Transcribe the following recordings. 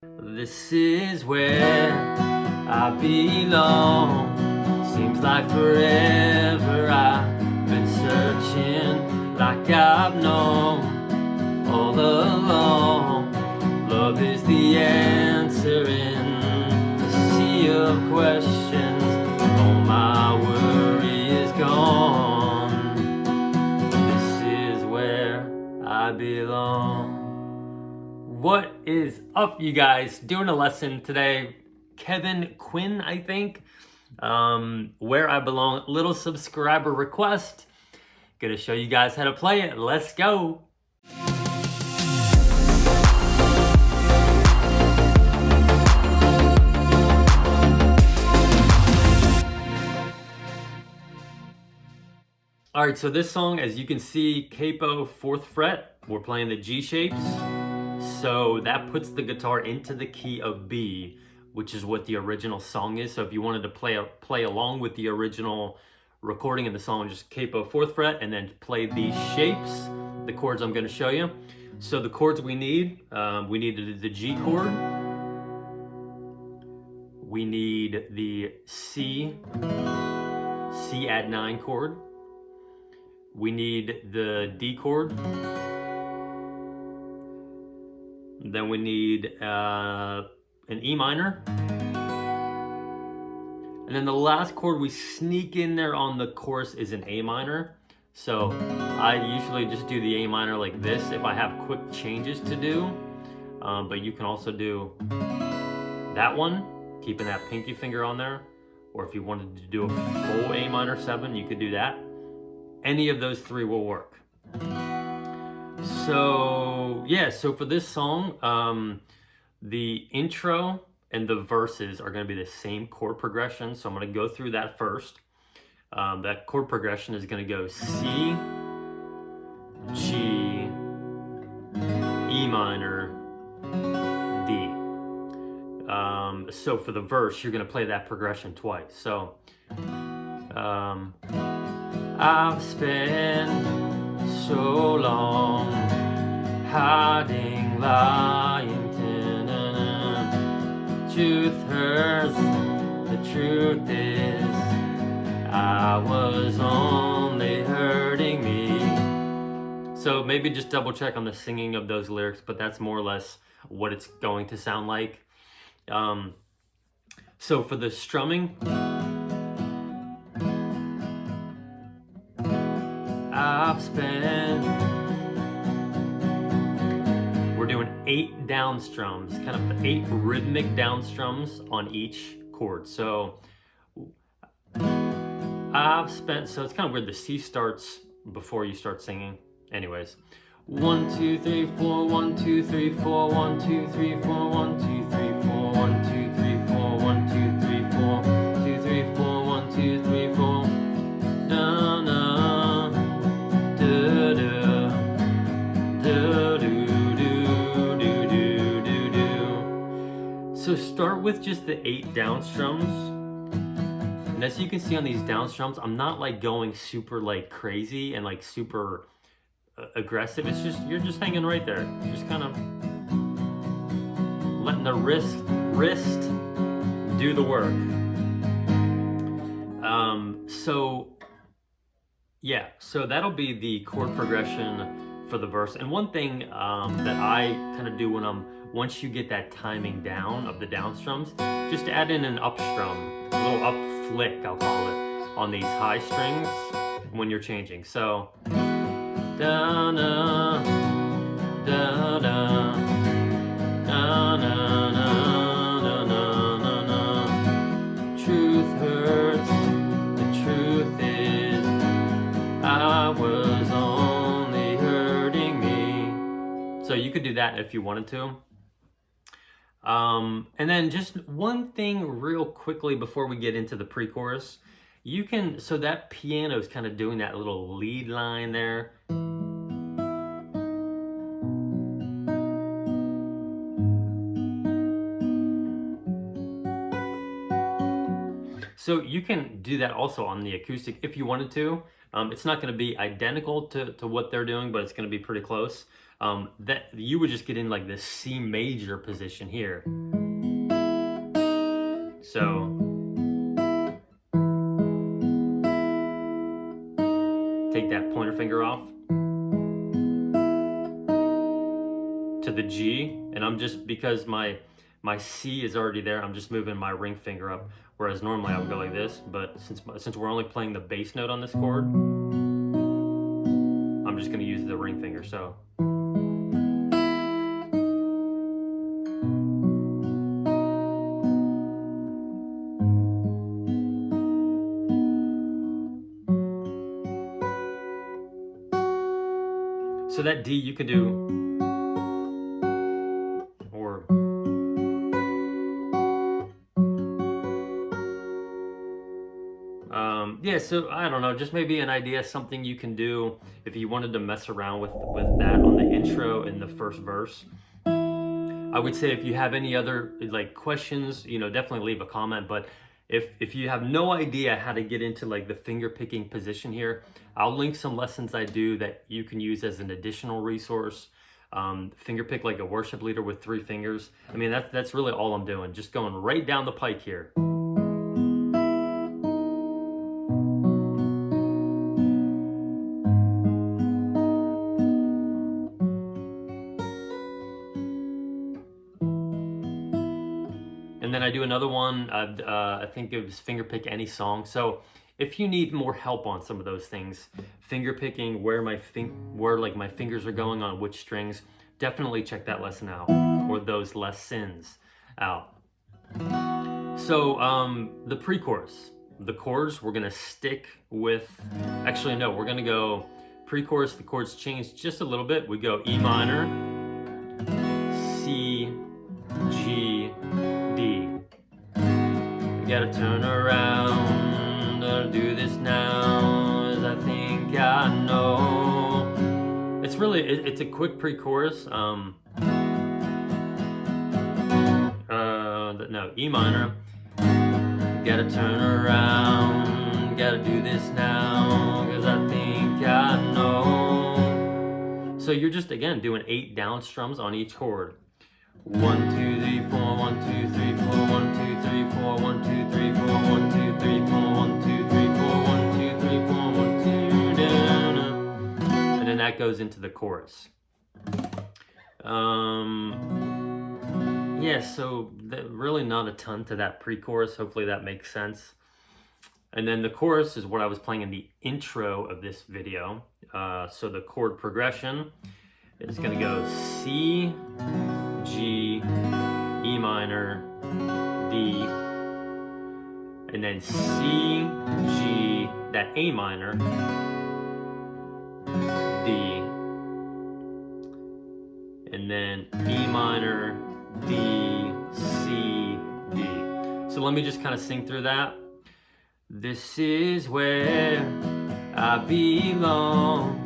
This is where I belong. Seems like forever I've been searching, like I've known all along. Love is the answer in the sea of questions. All my worry is gone. This is where I belong. What is up, you guys? Doing a lesson today. Quinn, I think. Where I belong. Little subscriber request. Gonna show you guys how to play it. Let's go. All right, so this song, as you can see, capo 4th fret. We're playing the G shapes. So that puts the guitar into the key of B, which is what the original song is. So if you wanted to play along with the original recording of the song, just capo 4th fret and then play these shapes, the chords I'm going to show you. So the chords we need the G chord, we need the C add 9 chord, we need the D chord, then we need an E minor. And then the last chord we sneak in there on the chorus is an A minor. So I usually just do the A minor like this if I have quick changes to do. But you can also do that one, keeping that pinky finger on there. Or if you wanted to do a full A minor 7, you could do that. Any of those three will work. So yeah, so for this song, the intro and the verses are going to be the same chord progression. So I'm going to go through that first. That chord progression is going to go C, G, E minor, D. So for the verse, you're going to play that progression twice. So I've spent so long hiding, lying, truth hurts, the truth is I was only hurting me. So maybe just double check on the singing of those lyrics, but that's more or less what it's going to sound like. So for the strumming, I've spent, we're doing 8 down strums, kind of 8 rhythmic down strums on each chord. So I've spent, so it's kind of weird, the C starts before you start singing. Anyways, 1, 2, 3, 4, 1, 2, 3, 4, 1, 2, 3, 4, 1, 2, 3, 4, 1, 2, 3, 4, 1, 2, 3, 4, 2, 3, 4, 1, 2, 3, 4. Na na. So start with just the 8 down strums. And as you can see on these down strums, I'm not like going super like crazy and like super aggressive. It's just, you're just hanging right there. You're just kind of letting the wrist do the work. So yeah, so that'll be the chord progression for the verse. And one thing that I kind of do when once you get that timing down of the down strums, just add in an up strum, a little up flick, I'll call it, on these high strings when you're changing. So, da na, da na, na na na na na na na. Truth hurts, the truth is I was only hurting me. So you could do that if you wanted to. And then just one thing real quickly before we get into the pre-chorus, you can, so that piano is kind of doing that little lead line there. So you can do that also on the acoustic if you wanted to. It's not going to be identical to what they're doing, but it's going to be pretty close. that you would just get in like this C major position here. So take that pointer finger off to the G, and I'm just, because my C is already there, I'm just moving my ring finger up, whereas normally I would go like this, but since we're only playing the bass note on this chord, I'm just going to use the ring finger. So that D you could do, or yeah, so I don't know, just maybe an idea, something you can do if you wanted to mess around with that on the intro and the first verse. I would say if you have any other like questions, you know, definitely leave a comment. But if you have no idea how to get into like the finger picking position here, I'll link some lessons I do that you can use as an additional resource. Finger pick like a worship leader with 3 fingers. I mean, that's really all I'm doing, just going right down the pike here. And then I do another one, I think it was finger pick any song. So if you need more help on some of those things, finger picking, where like my fingers are going on which strings, definitely check that lesson out, or those lessons out. So the pre-chorus, the chords, we're gonna stick with, actually no, we're gonna go pre-chorus, the chords change just a little bit. We go E minor, C, G, D. You gotta turn around, gotta do this now, as I think I know. It's really, it's a quick pre-chorus. No, E minor. Gotta turn around, gotta do this now, cause I think I know. So you're just, again, doing 8 down strums on each chord. 1, 2, 3, 4, 1, 2, 3, 4, 1, 2, 3, 4, 1, 2, 3, 4, 1, 2, 3, 4, 1, 2, 3, 4, 1, 2, 3, 4, 1, 2, down. And then that goes into the chorus. Yeah, so really not a ton to that pre-chorus. Hopefully that makes sense. And then the chorus is what I was playing in the intro of this video. So the chord progression is going to go C, G, E minor, D, and then C, G, that A minor, D, and then E minor, D, C, D. So let me just kind of sing through that. This is where I belong.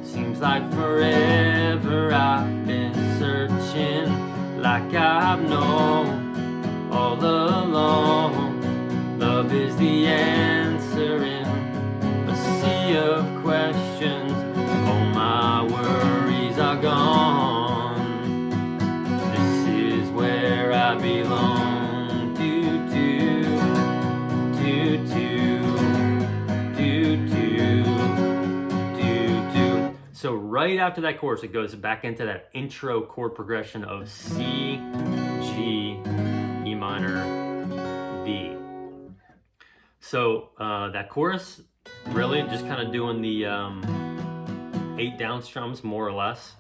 Seems like forever I've been searching, like I've known all along. Love is the answer in a sea of questions. All my worries are gone. I belong So right after that chorus, it goes back into that intro chord progression of C, G, E minor, D. So that chorus, really just kind of doing the 8 down strums, more or less.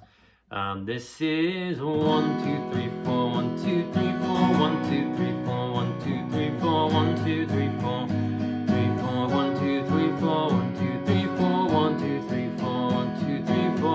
This is 1, 2, 3, 4, 1, 2, 3, 4, 1, 2, 3, 4, 1, 2, 3, 4, 1, 2, 3, 4, 3, 4, 1, 2, 3, 4, 1, 2, 3, 4, 1, 2, 3, 4, 1, 2, 3, 4.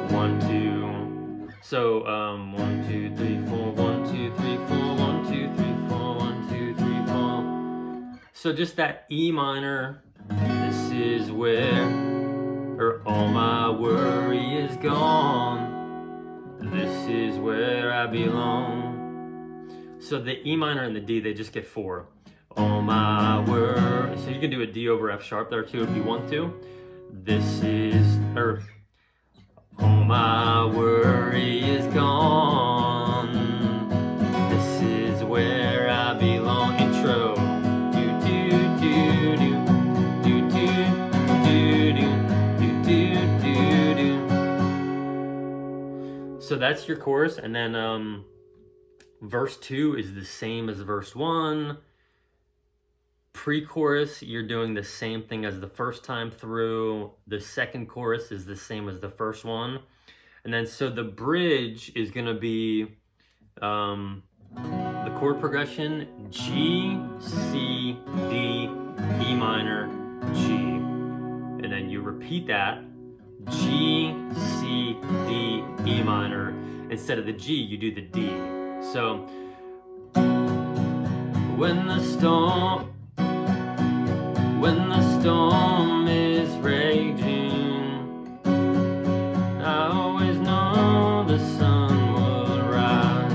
1, 2. So 1, 2, 3, 4, 1, 2, 3, 4, 1, 2, 3, 4, 1, 2, 3, 4. So just that E minor, this is where all my worry is gone. This is where I belong. So the E minor and the D, they just get 4. Oh my word. So you can do a D over F sharp there too if you want to. This is Earth. Oh my worry is gone. This is where I belong. Intro. Do do do do do do do do do do. So that's your chorus, and then verse 2 is the same as verse 1. Pre-chorus, you're doing the same thing as the first time through. The second chorus is the same as the first one. And then so the bridge is going to be the chord progression G, C, D, E minor, G. And then you repeat that G, C, D, E minor. Instead of the G, you do the D. So when the storm is raging, I always know the sun will rise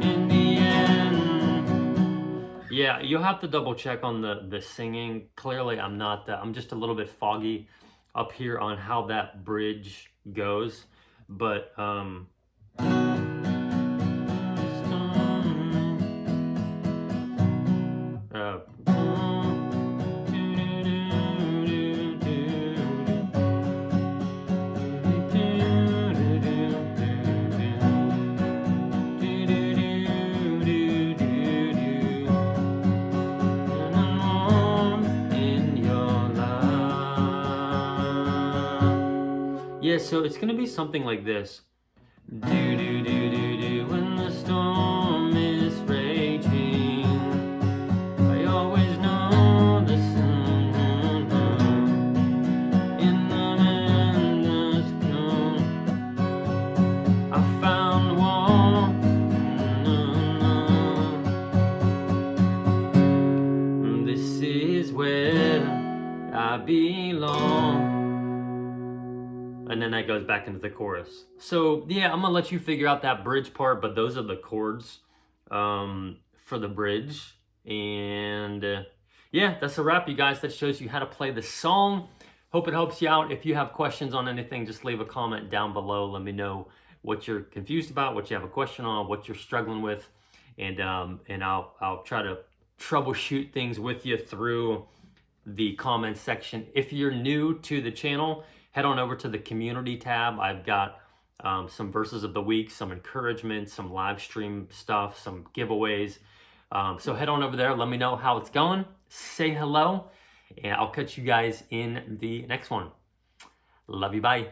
in the end. Yeah, you'll have to double check on the singing. Clearly, I'm not, I'm just a little bit foggy up here on how that bridge goes. But, yeah, so it's gonna be something like this. Do do do do do. When the storm is raging, I always know the sun in the madness come. I found one. This is where I belong. And then that goes back into the chorus. So yeah, I'm gonna let you figure out that bridge part, but those are the chords for the bridge. And yeah, that's a wrap, you guys. That shows you how to play the song. Hope it helps you out. If you have questions on anything, just leave a comment down below. Let me know what you're confused about, what you have a question on, what you're struggling with, and I'll try to troubleshoot things with you through the comment section. If you're new to the channel, head on over to the community tab. I've got some verses of the week, some encouragement, some live stream stuff, some giveaways. So head on over there. Let me know how it's going. Say hello, and I'll catch you guys in the next one. Love you. Bye.